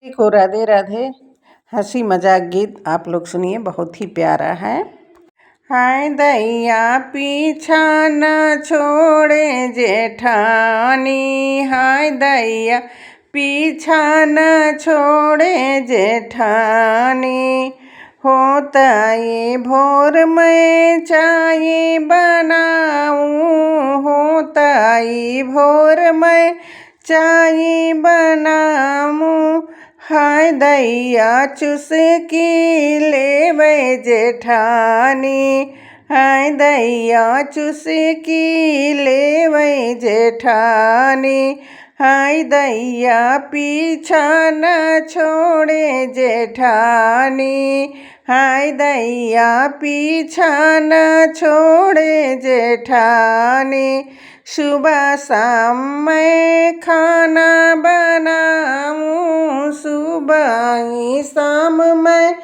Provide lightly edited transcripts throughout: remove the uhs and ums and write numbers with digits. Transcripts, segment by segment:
को राधे राधे। हंसी मजाक गीत आप लोग सुनिए, बहुत ही प्यारा है। हाय दैया पीछा न छोड़े जेठानी, हाय दैया पीछा न छोड़े जेठानी। होता ये भोर में चाय बनाऊं, होता ये भोर में चाय बनाऊं। हाय दैया चुस्की लेवे जेठानी, हाय दैया चुस्की लेवे जेठानी। हाय दैया पीछा न छोड़े जेठानी, हाय दैया पीछा न छोड़े जेठानी। सुबह शाम मैं खाना बनाऊं, सुबह शाम मैं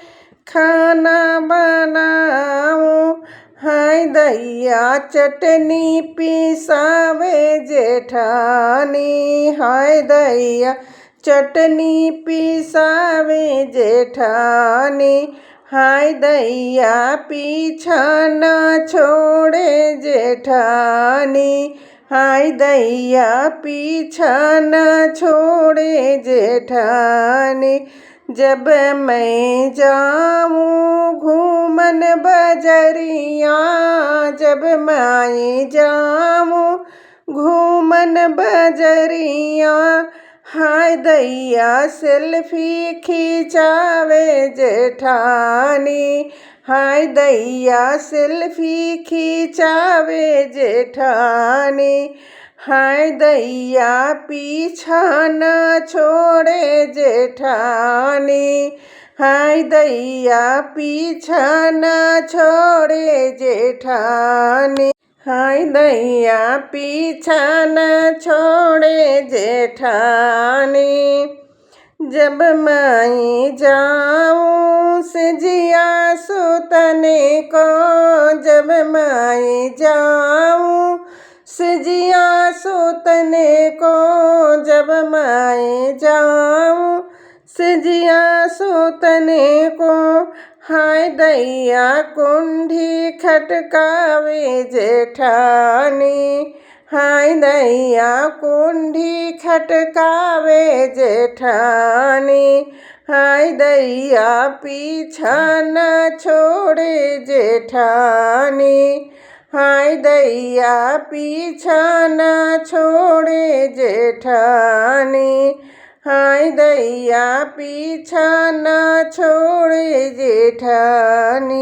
खाना बनाऊं। हाय दैया चटनी पिसावे जेठानी, हाय दैया चटनी पिसावे जेठानी। हाय दैया पीछा न छोड़े जेठानी, हाय दैया पीछा न छोड़े जेठानी। जब मैं जाऊं घूमन बजरिया, जब मैं जाऊं घूमन बजरिया। हाय दैया सेल्फी खिंचावे जेठानी, हाय दैया सेल्फी खिंचावे जेठानी। हाय दैया पीछा न छोड़े जेठानी, हाय दैया पीछा न छोड़े जेठानी। हाय दैया पीछा न छोड़े जेठानी। जब मैं जाऊं सजिया सुतने को, जब मैं जाऊं सजिया सुतने को, जब मैं जाऊं सजिया सुतने को। हाय दैया कुंडी खटकावे जेठानी, हाय दैया कुंडी खटकावे जेठानी। हाय दैया पीछा न छोड़े जेठानी, हाय दैया पीछा न छोड़े जेठानी। हाय दैया पीछा न छोड़े जेठानी।